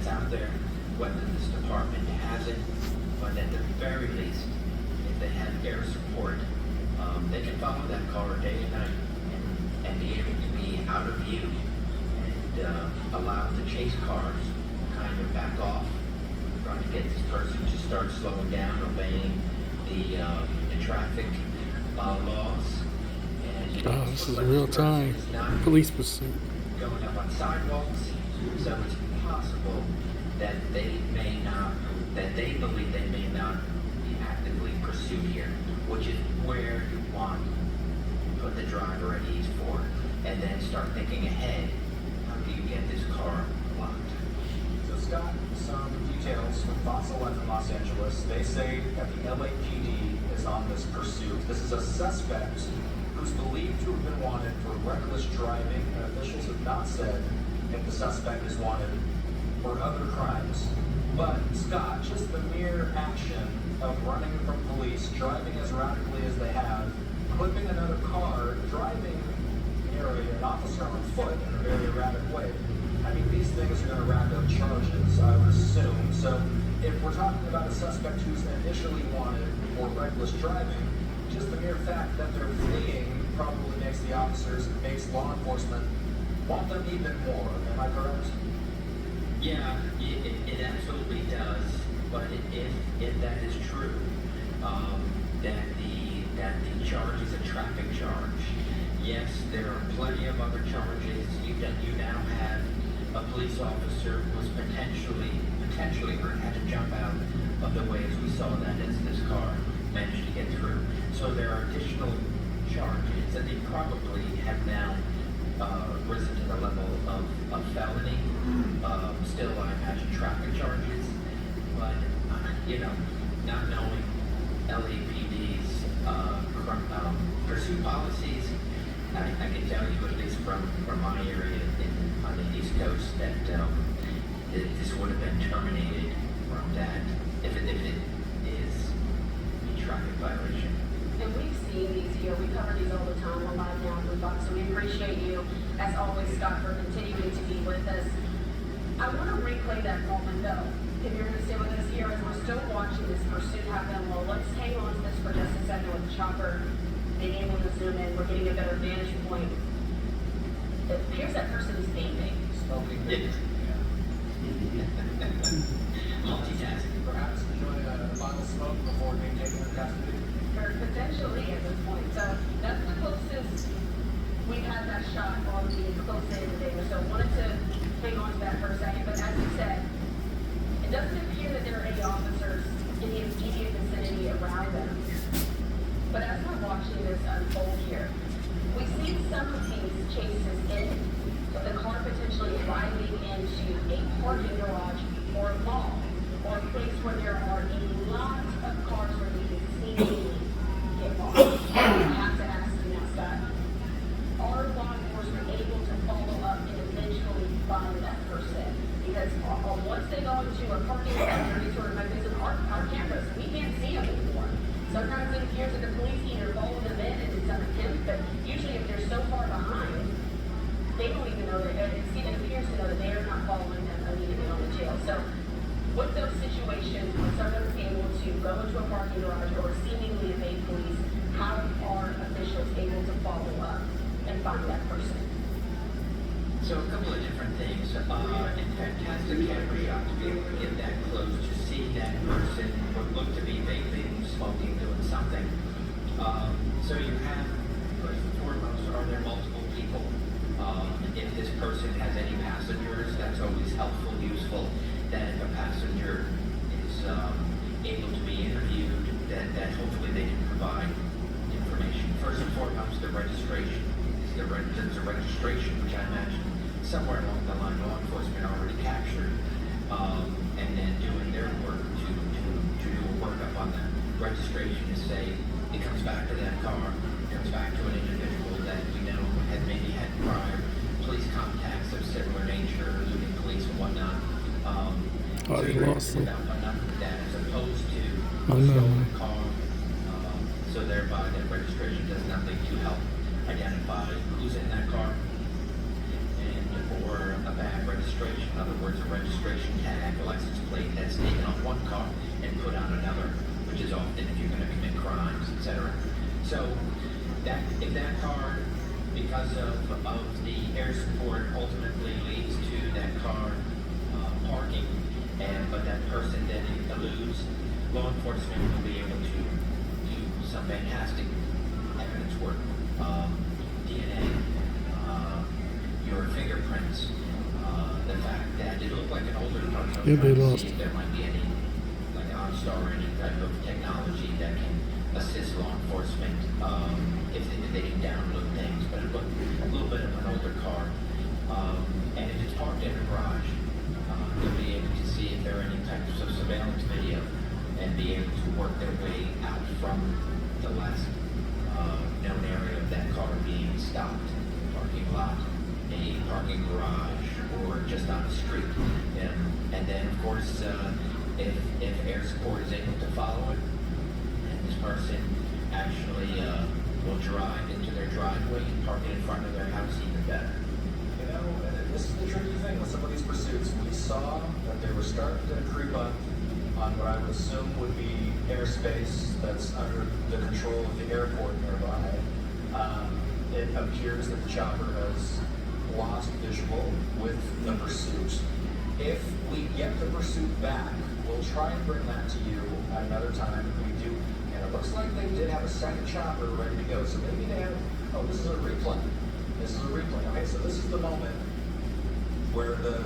out there, whether this department has it, but at the very least, if they have air support, they can follow that car day and night and be able to be out of view and allow the chase cars kind of back off, trying to get this person to start slowing down, obeying the traffic laws. And Oh, this is a real time police pursuit. Going up on sidewalks, so it's possible that they believe they may not be actively pursued here, which is where you want to put the driver at ease for, and then start thinking ahead. How do you get this car locked? So Scott, some details from Fox 11 Los Angeles. They say that the LAPD is on this pursuit. This is a suspect who's believed to have been wanted for reckless driving, and officials have not said if the suspect is wanted for other crimes. But Scott, just the mere action of running from police, driving as radically as they have, clipping another car, driving nearly an officer on foot in a very erratic way. I mean, these things are going to rack up charges, I would assume. So if we're talking about a suspect who's initially wanted for reckless driving, just the mere fact that they're fleeing probably makes the officers, makes law enforcement want them even more. Am I correct? Yeah, it absolutely does. But if that is true, that the charge is a traffic charge. Yes, there are plenty of other charges. You now have a police officer who was potentially hurt, had to jump out of the way as we saw that as this car managed to get through. So there are additional charges that they probably have now risen to the level of felony. Still, I imagine traffic charges, but not knowing LAPD's pursuit policies, I can tell you, at least from my area on the East Coast, that this would have been terminated from that if it is a traffic violation. And we've seen these here. We cover these all the time on Live Now Blue Box. So we appreciate you, as always, Scott, for continuing to be with us. I want to replay that moment, though. If you're going to stay with us here, as we're still watching this pursuit happen, well, let's hang on to this for just a second with the chopper being able to zoom in. We're getting a better vantage point. It appears that person is aiming. Smoking. Yeah. Multitasking. Perhaps enjoying a bottle of smoke before being taken into custody. Or potentially at this point. So that's the closest we've had that shot on the close end of there. So wanted to hang on to that for a second. But as you said, it doesn't appear that there are any officers in the immediate vicinity around them. But as we're watching this unfold here, we see some of these chases end with the car potentially driving into a parking garage or a mall or a place where there are a lot of cars where we can seemingly get lost. I have to ask you now, Scott, are law enforcement able to follow up and eventually find that person? Because once they go into a parking garage or any sort of mechanism, our cameras, we can't see them anymore. Sometimes it appears that the police either follow them in and it's unattempted, but usually if they're so far behind, they don't even know that it appears to know that they are not following them immediately on the jail. So with those situations, when someone's able to go into a parking garage or seemingly evade police, how are officials able to follow up and find that person? So a couple of different things. In fantastic camera shot to be able to get that close to see that person would look to be vaping, smoking, doing something. So you have, first and foremost, are there multiple people? If this person has any passengers, that's always helpful, useful, that if a passenger is able to be interviewed, that hopefully they can provide information. First and foremost, the registration. There's a registration, which I imagine somewhere along the line law enforcement already captured, and then doing their work to do a workup on that registration to say it comes back to that car, it comes back to an individual that we know had maybe had prior police contacts of similar nature, eluding police and whatnot. Oh, they lost them. Enough of that as opposed to I know. stolen car. So thereby that registration does nothing to help identify who's in that car. and or a bad registration. In other words, a registration tag, a license plate that's taken off one car and put on another, which is often if you're going to commit crimes, etc. So that if that car, because of the air support, ultimately leads to that car parking, but that person then eludes, law enforcement will be able to do some fantastic evidence work, DNA, your fingerprints, the fact that it looked like an older car. So Yeah, they trying to lost see if there might be any, like OnStar or any type of technology that can assist law enforcement if they didn't download things. But it looked a little bit of an older car, and if it's parked in a garage, they'll be able to see if there are any types of surveillance video and be able to work their way out from the last known area of that car being stopped, parking lot, a parking garage, or just on the street. And then, of course, if air support is able to follow it, and this person actually will drive into their driveway and park it in front of their house, even better. You know, and this is the tricky thing with some of these pursuits. We saw that they were starting to creep up on what I would assume would be airspace that's under the control of the airport nearby. It appears that the chopper has lost visual with the pursuit. If we get the pursuit back, we'll try and bring that to you at another time if we do. And it looks like they did have a second chopper ready to go. So maybe they have, oh, this is a replay. This is a replay. Okay, so this is the moment where the